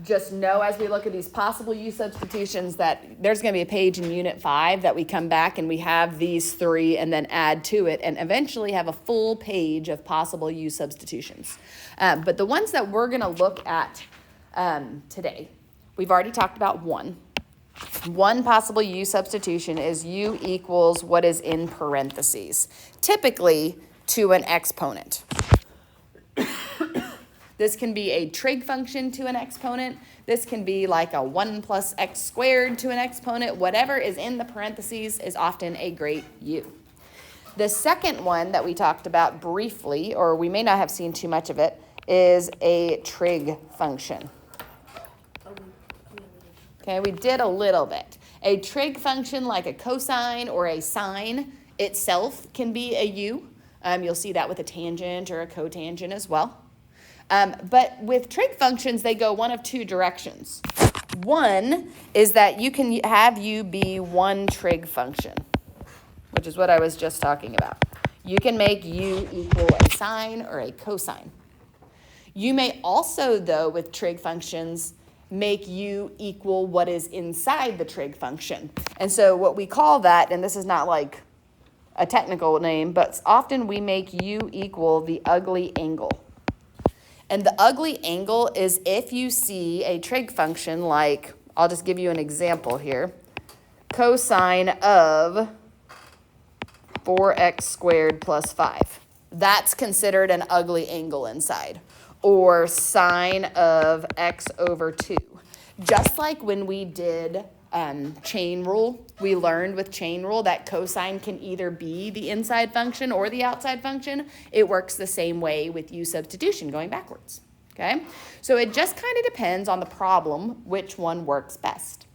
just know as we look at these possible u substitutions that there's going to be a page in Unit 5 that we come back and we have these three and then add to it and eventually have a full page of possible u substitutions. But the ones that we're going to look at today, we've already talked about one. One possible u substitution is u equals what is in parentheses, typically to an exponent. This can be a trig function to an exponent. This can be like a 1 plus x squared to an exponent. Whatever is in the parentheses is often a great u. The second one that we talked about briefly, or we may not have seen too much of it, is a trig function. Okay, we did a little bit. A trig function like a cosine or a sine itself can be a u. You'll see that with a tangent or a cotangent as well. But with trig functions, they go one of two directions. One is that you can have u be one trig function, which is what I was just talking about. You can make u equal a sine or a cosine. You may also, though, with trig functions, make u equal what is inside the trig function. And so what we call that, and this is not like a technical name, but often we make u equal the ugly angle. And the ugly angle is if you see a trig function like, I'll just give you an example here, cosine of 4x squared plus 5. That's considered an ugly angle inside. Or sine of x over 2. Just like when we did chain rule, we learned with chain rule that cosine can either be the inside function or the outside function. It works the same way with u substitution going backwards. Okay? So it just kind of depends on the problem which one works best.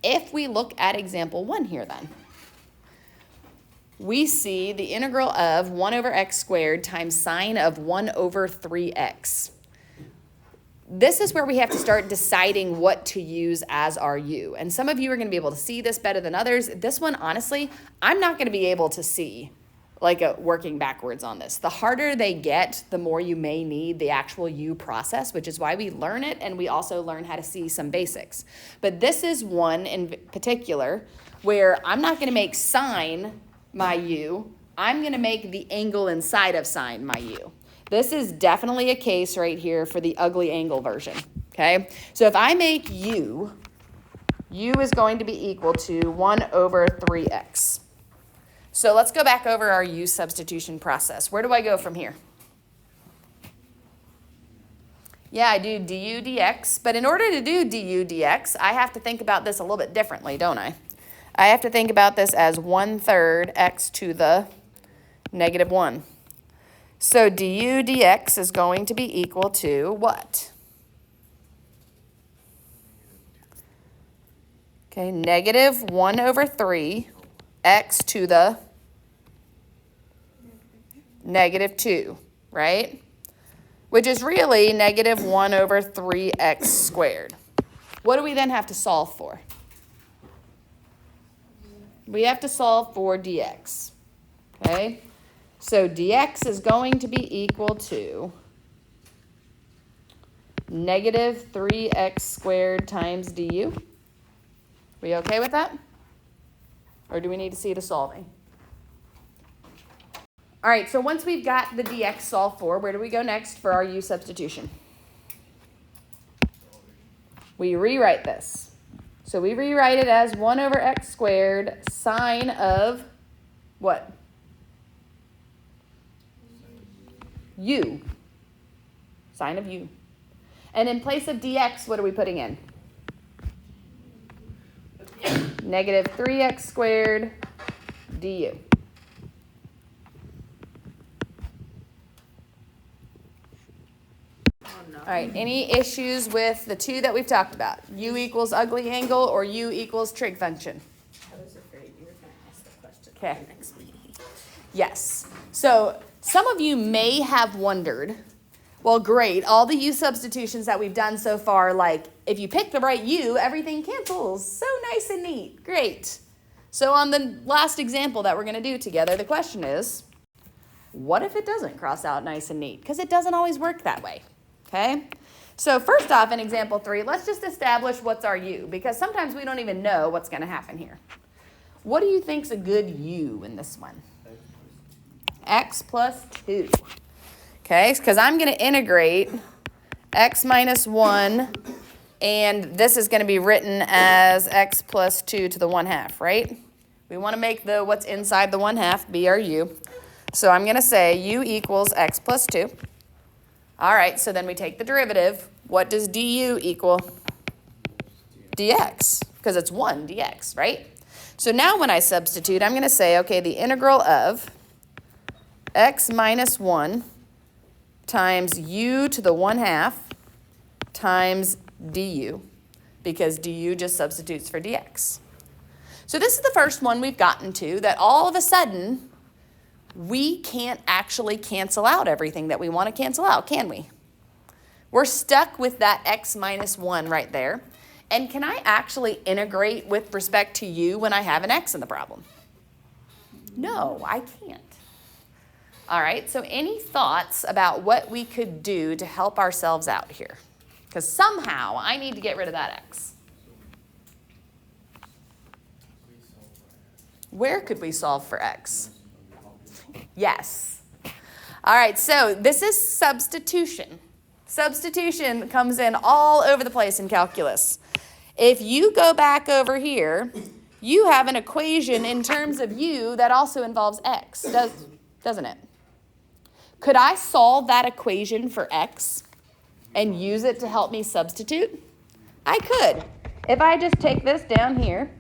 If we look at example 1 here then, we see the integral of 1 over x squared times sine of 1 over 3x. This is where we have to start deciding what to use as our u. And some of you are going to be able to see this better than others. This one, honestly, I'm not going to be able to see working backwards on this. The harder they get, the more you may need the actual u process, which is why we learn it, and we also learn how to see some basics. But this is one in particular where I'm not going to make sine my u. I'm going to make the angle inside of sine my u. This is definitely a case right here for the ugly angle version, okay? So if I make u is going to be equal to 1 over 3x. So let's go back over our u substitution process. Where do I go from here? Yeah, I do du dx, but in order to do du dx, I have to think about this a little bit differently, don't I? I have to think about this as 1/3 x to the negative 1. So du dx is going to be equal to what? Okay, negative 1 over 3 x to the negative 2, right? Which is really negative 1 over 3x squared. What do we then have to solve for? We have to solve for dx, okay? So dx is going to be equal to negative 3x squared times du. We okay with that? Or do we need to see the solving? All right, so once we've got the dx solved for, where do we go next for our u substitution? We rewrite this. So we rewrite it as 1 over x squared sine of what? U. Sine of u. And in place of dx, what are we putting in? Negative 3x squared du. All right, any issues with the two that we've talked about? U equals ugly angle or u equals trig function? I was afraid you were going to ask the question. Okay. Next meeting. Yes. So some of you may have wondered, well, great, all the u substitutions that we've done so far, like if you pick the right u, everything cancels. So nice and neat. Great. So on the last example that we're going to do together, the question is, what if it doesn't cross out nice and neat? Because it doesn't always work that way. Okay? So first off, in example 3, let's just establish what's our u, because sometimes we don't even know what's going to happen here. What do you think's a good u in this one? X plus 2. Okay, because I'm going to integrate x minus 1, and this is going to be written as x plus 2 to the 1/2, right? We want to make the what's inside the 1/2 be our u. So I'm going to say u equals x plus 2. All right, so then we take the derivative. What does du equal? Dx, because it's 1 dx, right? So now when I substitute, I'm going to say, okay, the integral of x minus 1 times u to the 1/2 times du, because du just substitutes for dx. So this is the first one we've gotten to that all of a sudden we can't actually cancel out everything that we want to cancel out, can we? We're stuck with that x minus 1 right there. And can I actually integrate with respect to u when I have an x in the problem? No, I can't. All right, so any thoughts about what we could do to help ourselves out here? Because somehow I need to get rid of that x. Where could we solve for x? Yes. All right, so this is substitution. Substitution comes in all over the place in calculus. If you go back over here, you have an equation in terms of u that also involves x, doesn't it? Could I solve that equation for x and use it to help me substitute? I could. If I just take this down here,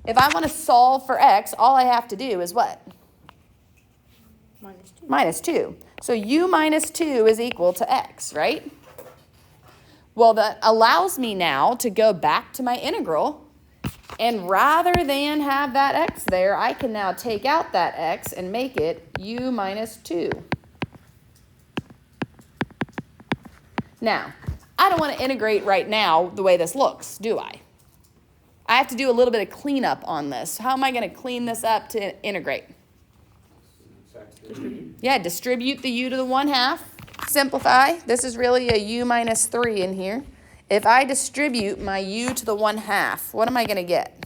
if I want to solve for x, all I have to do is what? Minus 2. Minus 2. So u minus 2 is equal to x, right? Well, that allows me now to go back to my integral, and rather than have that x there, I can now take out that x and make it u minus 2. Now, I don't want to integrate right now the way this looks, do I? I have to do a little bit of cleanup on this. How am I going to clean this up to integrate? Yeah, distribute the u to the 1/2. Simplify. This is really a u minus 3 in here. If I distribute my u to the 1/2, what am I going to get?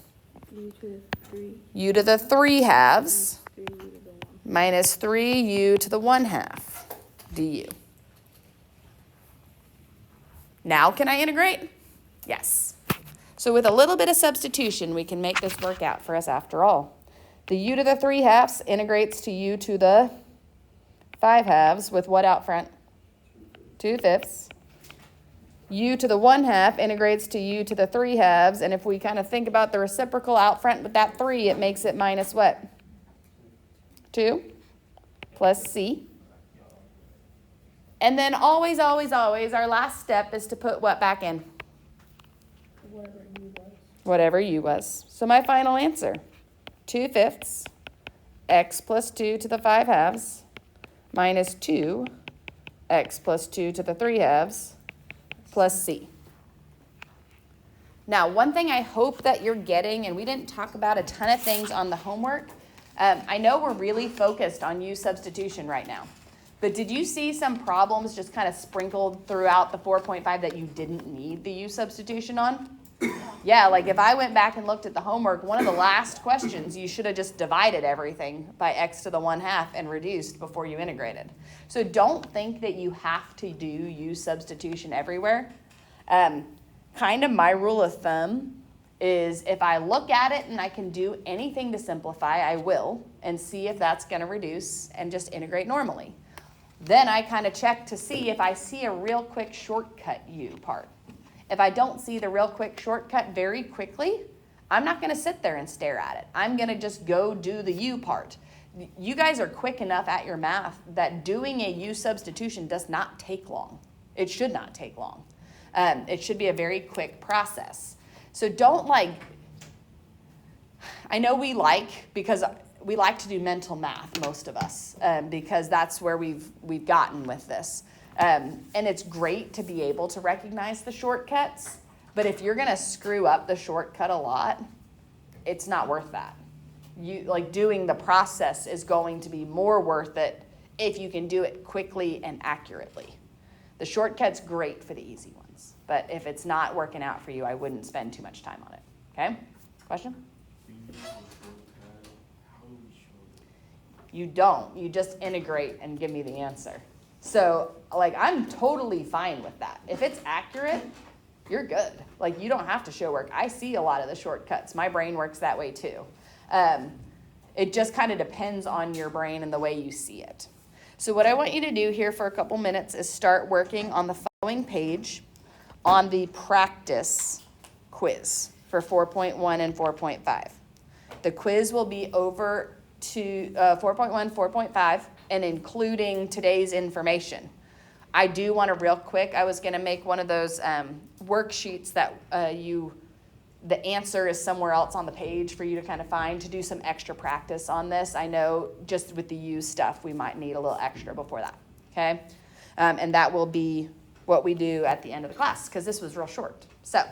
U to the 3. U to the 3/2 minus 3u to the 1/2 du. Now can I integrate? Yes. So with a little bit of substitution, we can make this work out for us after all. The u to the 3/2 integrates to u to the 5/2 with what out front? 2/5. U to the 1/2 integrates to u to the 3/2, and if we kind of think about the reciprocal out front with that 3, it makes it minus what? 2 plus c. And then always, always, always, our last step is to put what back in? Whatever u was. Whatever u was. So my final answer, 2/5 x plus 2 to the 5/2 minus 2 x plus 2 to the 3/2 plus c. Now, one thing I hope that you're getting, and we didn't talk about a ton of things on the homework. I know we're really focused on u substitution right now. But did you see some problems just kind of sprinkled throughout the 4.5 that you didn't need the u substitution on? Yeah, like if I went back and looked at the homework, one of the last questions, you should have just divided everything by x to the 1/2 and reduced before you integrated. So don't think that you have to do u substitution everywhere. Kind of my rule of thumb is if I look at it and I can do anything to simplify, I will, and see if that's going to reduce and just integrate normally. Then I kind of check to see if I see a real quick shortcut u part. If I don't see the real quick shortcut very quickly, I'm not going to sit there and stare at it. I'm going to just go do the u part. You guys are quick enough at your math that doing a u substitution does not take long. It should not take long. It should be a very quick process. So don't I know because we like to do mental math, most of us, because that's where we've gotten with this. And it's great to be able to recognize the shortcuts, but if you're going to screw up the shortcut a lot, it's not worth that. Doing the process is going to be more worth it if you can do it quickly and accurately. The shortcut's great for the easy ones, but if it's not working out for you, I wouldn't spend too much time on it. Okay? Question? You don't. You just integrate and give me the answer. So, like, I'm totally fine with that. If it's accurate, you're good. Like, you don't have to show work. I see a lot of the shortcuts. My brain works that way too. It just kind of depends on your brain and the way you see it. So what I want you to do here for a couple minutes is start working on the following page on the practice quiz for 4.1 and 4.5. The quiz will be over to 4.1, 4.5, and including today's information. I do want to real quick, I was going to make one of those worksheets that the answer is somewhere else on the page for you to kind of find, to do some extra practice on this. I know just with the use stuff, we might need a little extra before that, okay? And that will be what we do at the end of the class, because this was real short. So